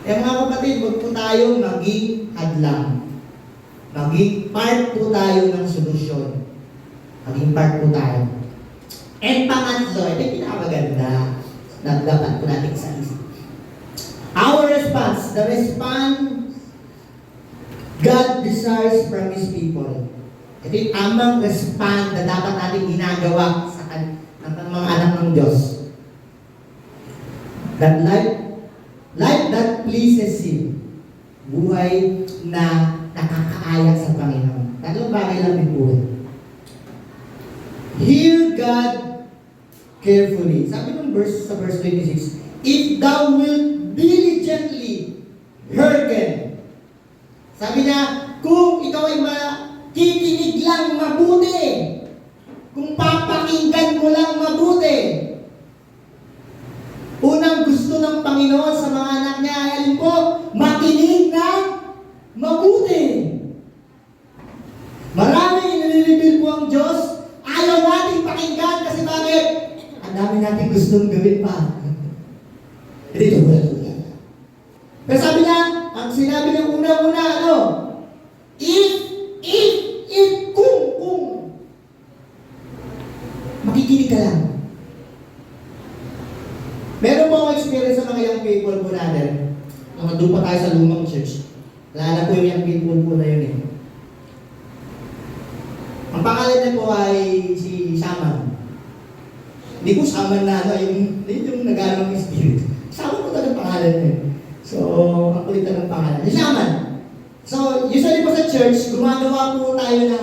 Kaya mga kapatid, huwag po tayong maging hadlang. Maging part po tayo ng solusyon. Maging part po tayo. And pangatlo, ito yung pinakamaganda na dapat po natin sa isip. Our response, the response God desires from His people. Ito yung tamang response na dapat natin ginagawa sa mga anak ng Diyos. That life that pleases Him. Buhay na nakakaaya sa Panginoon. Tatlong bagay lang din buhay. Hear God carefully. Sabi ng sa verse 26, if thou wilt diligently hearken. Sabi niya, kung ikaw ay makikinig lang mabuti, kung papakinggan mo lang mabuti. Unang gusto ng Panginoon sa mga anak niya ay alin po, makinig ng mabuti. Maraming nililibil po ang dami natin gustong gawin pa. Dito mo lang. Pero sabi niya, ang sinabi niya una-una, ano? Kung. Makikinig ka lang. Meron po akong experience sa mga young people po natin. Doon pa tayo sa lumang church. Lala po yung young people po na yun eh. Ang pangalan niya po ay si Shaman. Hindi ko Shaman na ano, yung nag-aalang spirit. Shaman po talagang pangalan niya. So, ang kulit ng pangalan. Si Shaman. So, usually po sa church, gumagawa po tayo ng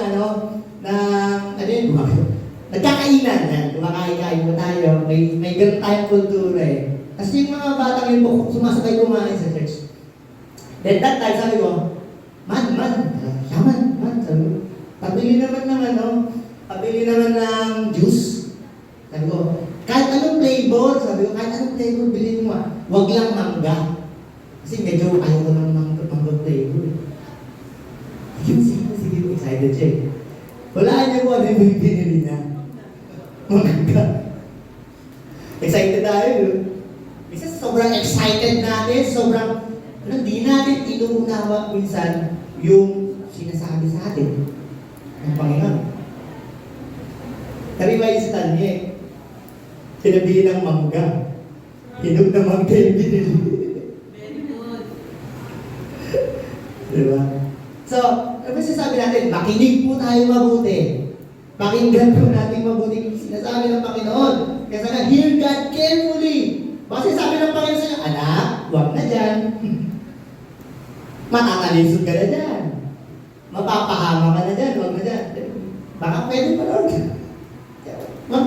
nagkakainan yan. Kumakain-kain po tayo. May ganun tayong kultura eh. Kasi yung mga batang yun po, sumasabay kumain sa church. Then that time, sabi ko, man, Shaman, sabi ko, pabili naman pabili naman ng juice. Sabi ko, kahit anong flavor, bilhin mo. Wag lang mangga. Kasi medyo ayaw ko ng mangga flavor. Sige, excited siya eh. Walaan niyo po ano yung binili niya. Mangga. Excited tayo. Kasi sobrang excited natin, di natin inuunawa minsan yung sinasabi sa atin ng Panginoon. Kariway si Tanya, sinabihin ng mangga. Hinog na mangga yung binili. Very good. Diba? So, ano sasabi natin? Makinig po tayo mabuti. Pakinggan po natin mabuti yung sinasabi ng Panginoon. Kaya sana, hear God carefully. Kasi sabi ng Panginoon sa inyo, anak, huwag na dyan. Matatalisod ka na dyan. Mapapahama ka na dyan, huwag na dyan. Baka pwede pa Lord.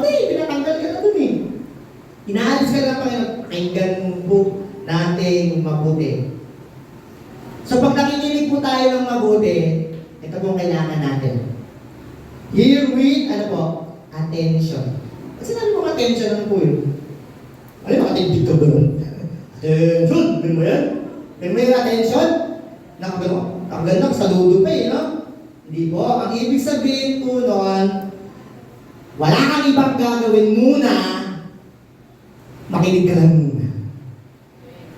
Pinatanggal ka na dun eh. Inaalis ka na Panginoon, pakinggan po natin mabuti. So pag nakikinig po tayo ng mabuti, ito pong kailangan natin. Hear with, attention. Kasi namin mo attention ang po yun. Ano yung attention ka ba nun? Attention! Ganun mo yan? Ganun mo yung attention? Nakagano, saludo pa eh, no? Hindi po. Ang ibig sabihin po nun, wala kang ibang gagawin muna, makinig ka lang muna.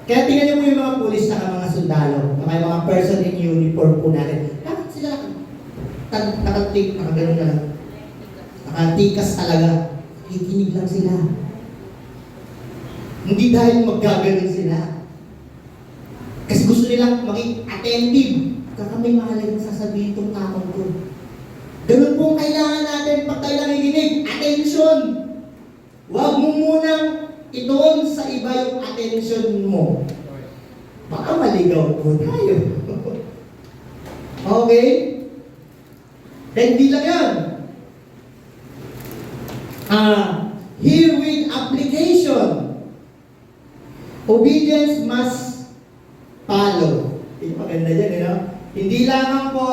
Kaya tingnan niyo po yung mga pulis na mga sundalo, mga person in uniform po natin. Bakit sila nakagano na lang? Nakatikas talaga. Kikinig lang sila. Hindi dahil maggagaling sila. Kasi gusto nilang maging attentive. Kaka may mahalagang sasabihin itong taong ko. Ganun po kailangan natin pag tayo nakikinig. Attention! Huwag mo munang itoon sa iba yung attention mo. Baka maligaw po tayo. Okay? Then di lang yan. Hear with application. Obedience must follow. Maganda dyan, no? Hindi lamang po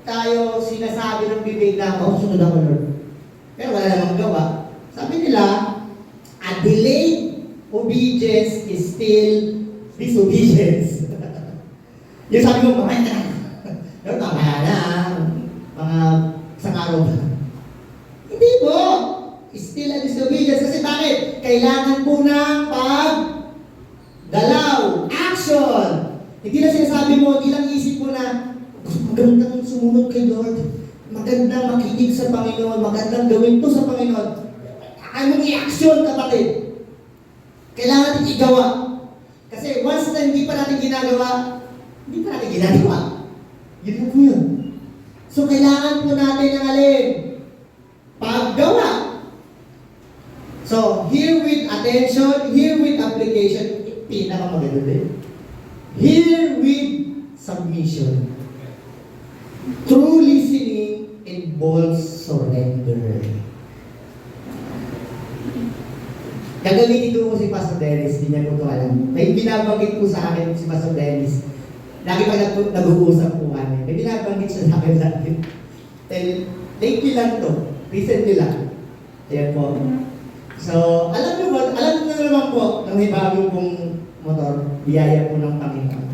tayo sinasabi ng bibig na, sunod ako, Lord. Pero wala namang gawa. Sabi nila, a delayed obedience is still disobedience. Yung sabi mo, bakit na? Pero mamaya na, mga isang araw na. Hindi po. Still a disobedience. Kasi bakit? Kailangan po ng dalaw, action. Hindi na sinasabi mo, hindi lang isip mo na, magandang sumunod kay Lord. Magandang makinig sa Panginoon. Magandang gawin to sa Panginoon. Kaya mong i-action, kapatid. Kailangan natin igawa. Kasi once na hindi pa natin ginagawa, hindi pa natin ginagawa. Yun na po yun. So kailangan po natin ng alin? Paggawa. So, hear with attention, hear with application. Pinakamaganda din. Hear with submission. True listening involves surrender. Gagamitin ko si Pastor Dennis, hindi niya po ito alam. May binabanggit po sa akin si Pastor Dennis. Lagi pa nag-uusap po kami. May binabanggit siya sa akin dati. Lately lang to. Recently lang. Ayan po. So, alam niyo naman po na may bago pong motor, biyaya po ng Panginoon.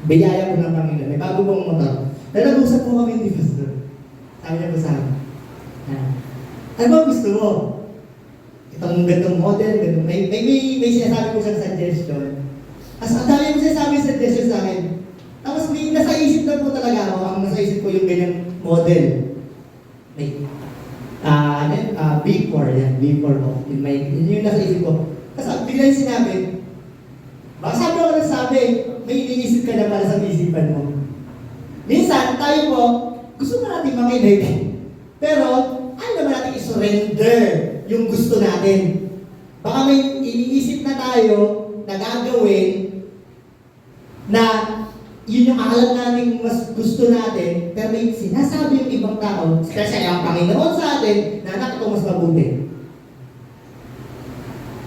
Biyaya po ng Panginoon. May bago pong motor. Nag-usap po kami ni Pastor. Sabi niya po sa akin, ano ba gusto mo? Itong ganitong model, ganitong, may sinasabi ko siyang suggestion. As ang dami mo sinasabi suggestion sa akin. Tapos may nasa isip na po talaga ako, ang nasa isip ko yung ganyan model. May, B4, yan, B4 po. Yun yung nasa isip ko. Kasi bigla yung sinabi, baka sabi ako nagsabi, may iniisip ka na para sa isipan mo. Minsan, tayo po, gusto na natin makinig. Pero, ayaw naman natin i-surrender yung gusto natin. Baka may iniisip na tayo na gagawin na yun yung alam natin mas gusto natin, pero may sinasabi yung ibang tao, especially ang Panginoon sa atin, na anak, ito mas mabuti.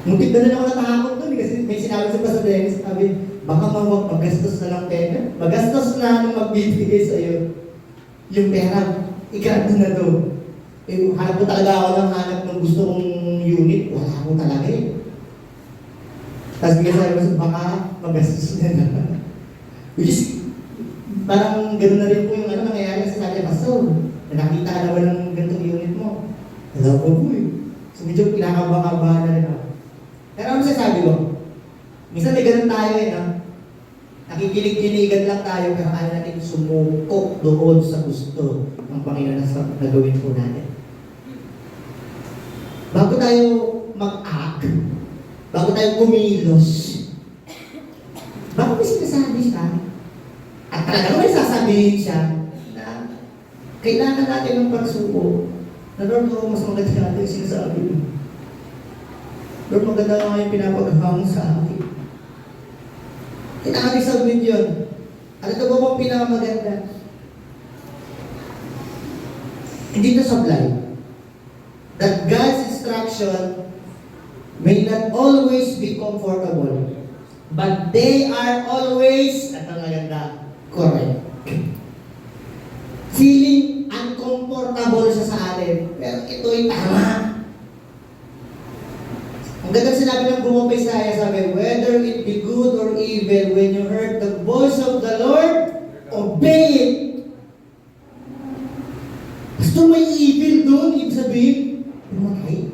Muntik na rin ako natakot doon kasi may sinabi sa Pastor Dennis, sabi, baka magastos na ng pera, magastos na nung magbibigay sa iyo yung pera, ikarado na doon. Hanap ko talaga ako ng hanap ng gusto kong unit, wala ko talaga eh. Tapos bigla sabi ko, baka magastos na naman. Which is, parang gano'n na rin po yung nangyayari sa sabi, Pastor, nakita ka naman ng ganitong unit mo. Alam ko po eh. So medyo kinakabang-kabahan na rin ako. Pero ano sasabi ko? Minsan may ganun tayo eh, no? Nakikinig-kinigan lang tayo pero ayaw natin sumuko doon sa gusto ng Panginoon na gawin po natin. Bago tayo mag-act, bago tayo kumilos, bago may sinasabi siya, at talagang may sasabihin siya na kailangan natin ng pagsuko, na Lord, mas maganda natin yung sinasabi mo. Lord, maganda nga yung pinapagawa mo sa akin. Kailangan i-submit yun. Ano ito ba bang pinakamaganda? Hindi ito sablay. That God's instruction may not always be comfortable, but they are always, ito maganda, correct. Feeling uncomfortable siya sa atin, pero ito'y tama. Ang ganda sinabi ng Bumong Bisaya, sabi, whether it be good or evil, when you heard the voice of the Lord, obey it. Gusto may evil doon, ibig sabihin,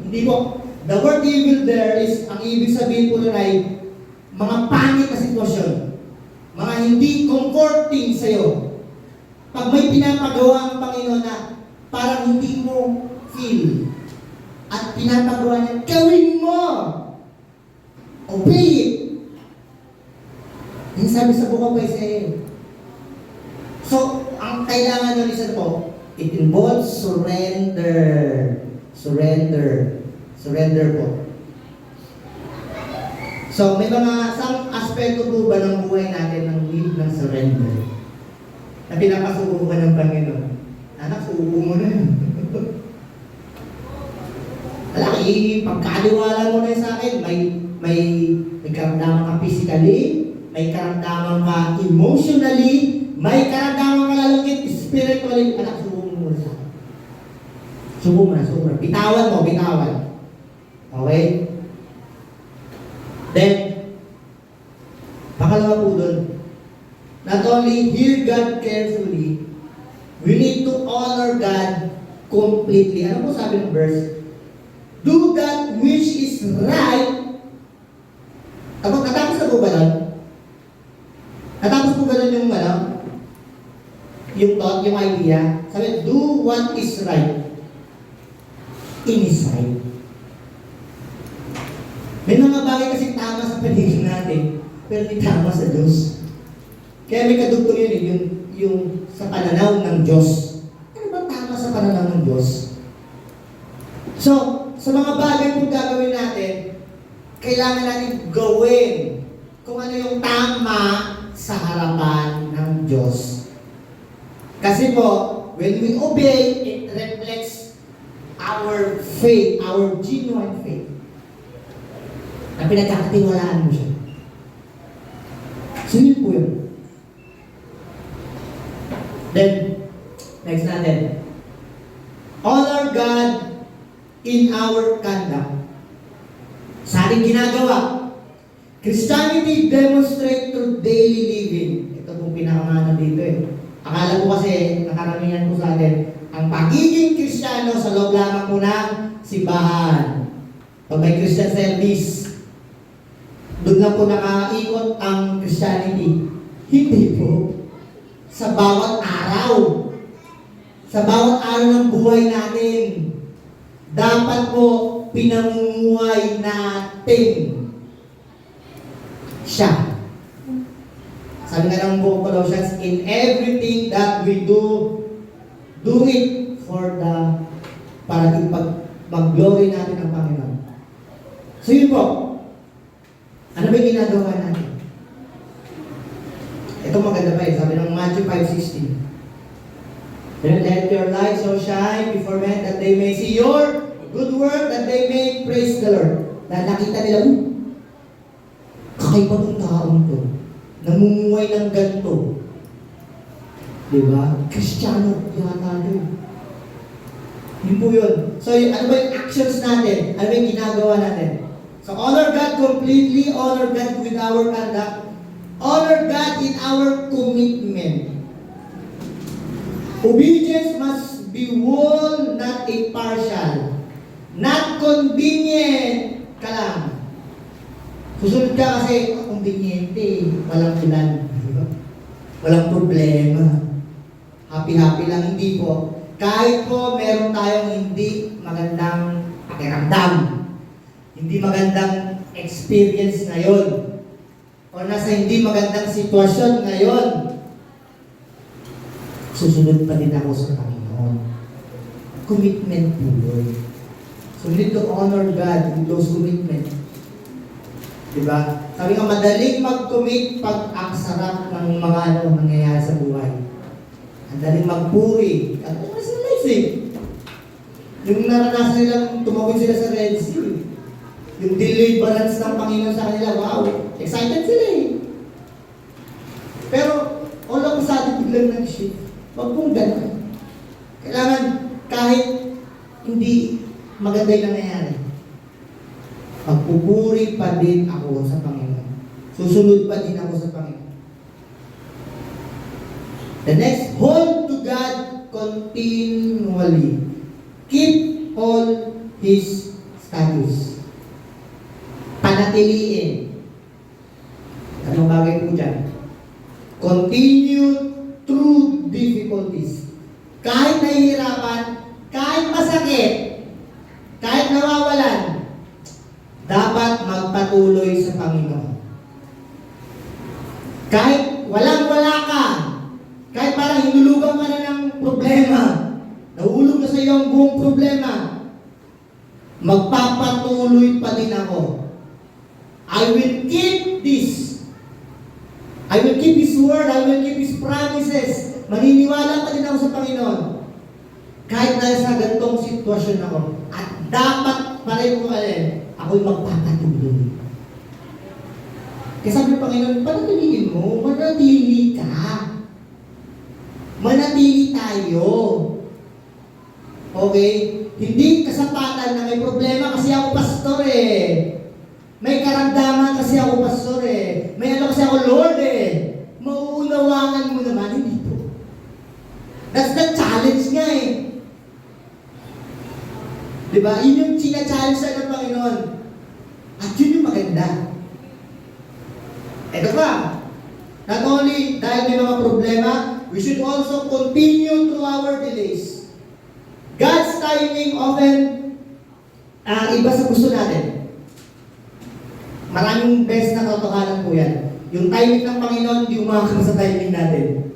hindi po. The word evil there is, ang ibig sabihin po doon ay, mga pangit na sitwasyon. Mga hindi comforting sa'yo. Pag may pinapagawa ang Panginoon na parang hindi mo feel, at pinapagawa niya, gawin mo! Obey it! Yung sabi sa Book of Isaiah. So, ang kailangan ng isa po, it involves surrender. Surrender. Surrender po. So, may mga isang aspeto po ba ng buhay natin ng need ng surrender? Na pinapasubukan ng Panginoon. Anak, suubo mo na yun. Alaki, pagkaliwala mo na sa akin, may karamdaman ka physically, may karamdaman ka emotionally, may karamdaman ka lalangit spiritually. Anak, subo mo muna sa akin. Subo mo na. Bitawan mo, bitawan. Okay? Then, pangalawa po doon, not only hear God carefully, we need to honor God completely. Ano po sabi ng verse? Do that which is right. Natapos na po ba nun? Natapos po ba nun yung thought, yung idea? Sabi, do what is right in His sight. May mga bagay kasi tama sa paligid natin, pero hindi tama sa Diyos. Kaya may kadugtong yun yung sa pananaw ng Diyos. Ano ba tama sa pananaw ng Diyos? So, sa mga bagay kung gagawin natin, kailangan natin gawin kung ano yung tama sa harapan ng Diyos. Kasi po, when we obey, it reflects our faith, our genuine faith. Na pinagkakatiwalaan mo siya. So yun po yun. Then, next natin. Honor God in our conduct. Sa ating ginagawa. Christianity demonstrate through daily living. Ito pong pinakamana dito eh. Akala ko kasi, nakaramihan po sa atin, ang pagiging Kristiyano sa loob lamang po ng simbahan. Pag may Christian service, doon lang po nakaikot ang Christianity. Hindi po. Sa bawat araw. Sa bawat araw ng buhay natin. Dapat po pinamumuhay natin siya. Sabi nga ng buong Colossians, in everything that we do it para mag-glory natin ang Panginoon. So yun po. Ano ba yung ginagawa natin? Ito maganda pa eh. Sabi ng Matthew 5:16. Then let your light so shine before men that they may see your good work, that they may praise the Lord. Na nakita nila, kakaiba tong taong to. Namumuhay ng ganito. Diba? Kristiyano yata yun. Yun po yun. So, ano ba yung actions natin? Ano ba yung ginagawa natin? So, honor God completely, honor God with our conduct, honor God in our commitment. Obedience must be whole, not impartial. Not convenient ka lang. Susunod ka kasi, conveniente, walang ulan. Walang problema. Happy-happy lang, hindi po. Kahit po meron tayong hindi magandang pakiramdam, hindi magandang experience ngayon, o nasa hindi magandang sitwasyon ngayon, susunod pa din ako sa Panginoon. Commitment po yun. So we need to honor God with those commitments. Diba? Sabi nga, madaling mag-commit pag ang sarap ng mga nangyayari sa buhay. Madaling magpuri. Ano na sila lives eh? Yung naranasan nilang tumawid sila sa Red Sea. Yung deliverance ng Panginoon sa kanila, wow! Excited sila eh. Pero, all of a sudden, biglang nag-shift. Huwag pong gano'n. Kailangan kahit hindi maganda yung nangyayari, magpupuri pa din ako sa Panginoon. Susunod pa din ako sa Panginoon. The next, hold to God continually. Keep all His statutes. Panatiliin. Anong bagay po dyan? Continue through difficulties. Kahit nahihirapan, kahit masakit, kahit nawawalan, dapat magpatuloy sa Panginoon. Kahit walang-wala ka, kahit parang hinulugan ka na ng problema, nahulog na sa iyo ang buong problema, magpapatuloy pa din ako. I will keep this. I will keep His word, I will keep His promises. Maniniwala pa din ako sa Panginoon. Kahit na sa ganitong sitwasyon ako. At dapat pa rin ko ako'y magpapatuloy. Kaya sabi ng Panginoon, panatiliin mo, manatili ka. Manatili tayo. Okay? Hindi kasapatan na may problema kasi ako pastor eh. May karamdaman kasi ako pastor eh. May ano kasi ako Lord eh. Mauunawaan mo naman, hindi po. That's the challenge nga eh. Diba? Yun yung china-challenge sa ng Panginoon. At yun yung maganda. Ito pa. Not only dahil may mga problema, we should also continue through our delays. God's timing often iba sa gusto natin. Maraming best na katotohanan po yan. Yung timing ng Panginoon, hindi umakang sa timing natin.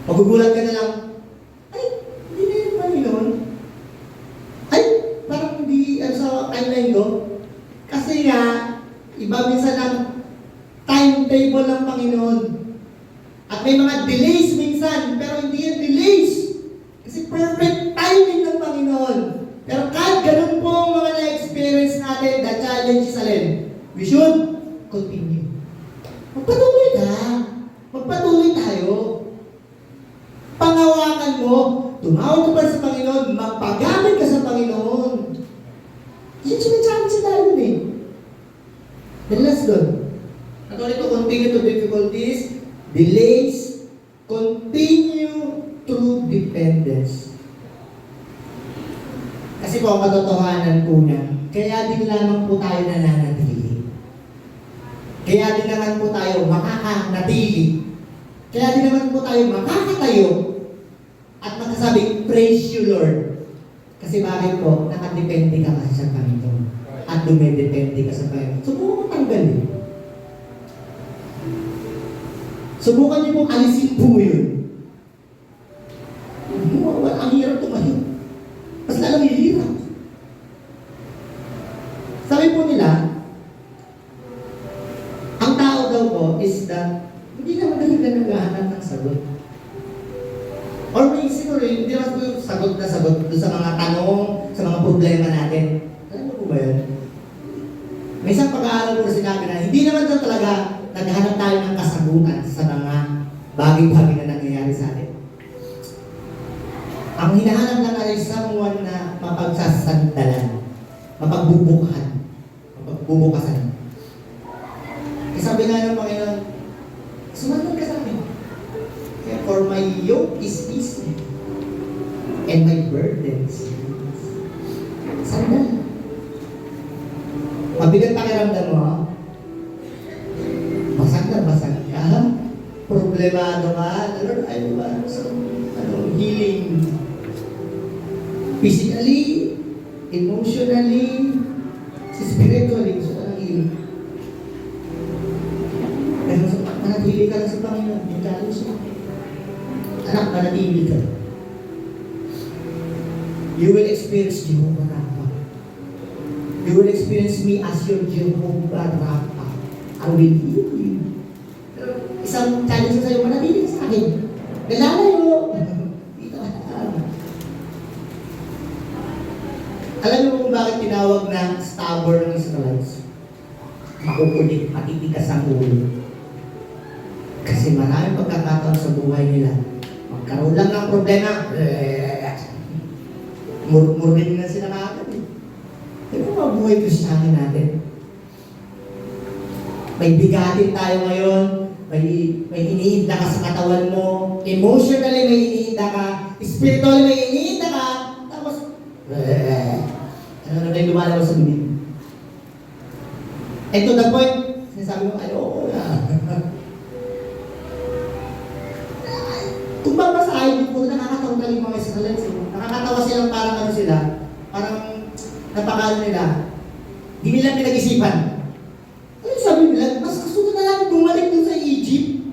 Magugulat ka na lang, ay, hindi na yung Panginoon. Ay, parang hindi sa timeline ko. Kasi nga, iba minsan ang timetable ng Panginoon. At may mga delays minsan, pero hindi yan delays. Kasi perfect timing ng Panginoon. Pero kahit ganun po ang mga na-experience natin, the challenge is alin, we should continue. Magpatuloy ka. Magpatuloy tayo. Pangawakan mo, tumawag ka pa sa Panginoon, magpagamit ka sa Panginoon. Yun sinachallenge sa tayo eh. Then last doon. Not only to continue to difficulties, delays, continue through dependence. Kasi po, ang katotohanan po niya, kaya din lamang po tayo nananatili. Kaya din naman po tayo makakanatili. Kaya din naman po tayo makakatayo at magsasabi, praise you Lord. Kasi bakit po? Nakadepende ka kasi sa Panginoon. At dumedepende ka sa Panginoon. Subukan mo tanggalin. Subukan niyo pong alisin po yun. Ang hirap tumayo. Mas lalang hirap. Sabi po nila, ang tao daw po is that hindi na madali ka naghahanap ng sagot. Or may siguro, hindi naman po yung sagot na sagot doon sa mga tanong, sa mga problema natin. Alam mo po ba yun? May isang pag-aaral ko sinabi na hindi naman daw talaga naghahanap tayo ng kasagutan sa mga bagay-bagay na nangyayari sa atin. Ang hinahanap lang ay someone na mapagsasandalan, mapagbubukasan. Kasi sabi nga ng Panginoon, sumunod ka sa akin. Kaya for my yoke is easy and my burden is light. Sandal. Mabigat pakiramdam mo, ha? Basag na basag ka. Problemado ka. Lord, ayaw ba? So, healing. Physically, emotionally, spiritually, gusto ka ng healing. Pero manatili ka lang sa Panginoon, yung kalos mo. Anak, manatili ka. You will experience Jehovah Rapha. You will experience me as your Jehovah Rapha. I will heal you. Isang challenge sa'yo, manatili ka sa akin. Galalayo. Alam niyo kung bakit tinawag na stubborn ng Israelites? Makukulit, matitikas ang ulo. Kasi maraming pagkakataon sa buhay nila. Magkaroon lang ng problema. Murmurin na sila kagad. Ito mga buhay Kristiyano natin. May bigatin tayo ngayon. May iniinda ka sa katawan mo. Emotionally may iniinda ka. Spiritually may iniinda ka. Tapos, ano na yung lumalabas sa bibig? And to the point, sinasabi mo, ayoko na. Kung babasahin mo, nakakatawa talaga yung mga Israelites. Nakakatawa silang parang ano sila, parang napakalo nila. Hindi nila pinag-isipan. Ano sabi nila? Mas gusto na lang bumalik dun sa Egypt.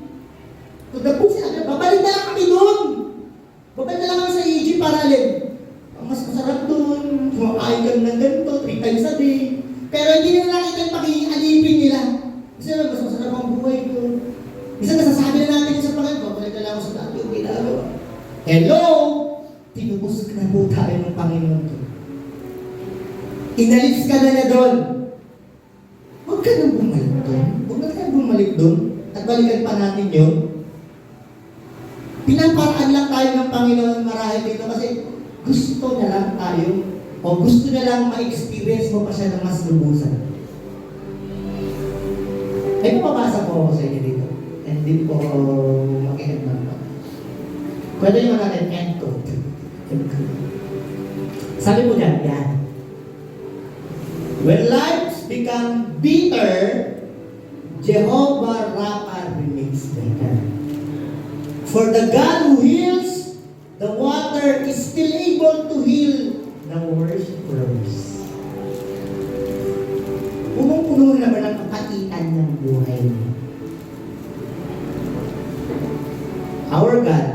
To the point sila, babalik na lang kami dun. Babalik na lang kami sa Egypt para alin. Mas masarap dun, kumakain ka ng ganito, 3 times a day. Pero hindi nila nakita yung pag-ialipin nila. Kasi mas masarap ang buhay ko. Isa nasasabi na natin sa Panginoon, balik na lang ako sa dati yung ginagawa. Hello! Tinubos na po tayo ng Panginoon ko. Inalis ka na niya doon. Huwag ka nang bumalik doon. Huwag na tayo bumalik doon. At balikan pa natin yun. Pinaparaan lang tayo ng Panginoon marahil dito kasi gusto na lang tayo o gusto na lang ma-experience mo pa siya ng mas lubusan. May pabasa po ako sa inyo dito. And di po ako makinig ng pa. Pwede yung natin end quote. Sabi po dyan, yan. When lives become bitter, Jehovah Rapha remains better. For the God who heals, the water is still able to heal the worshipers. Punong-puno na ba ng kapatitan ng buhay niyo? Our God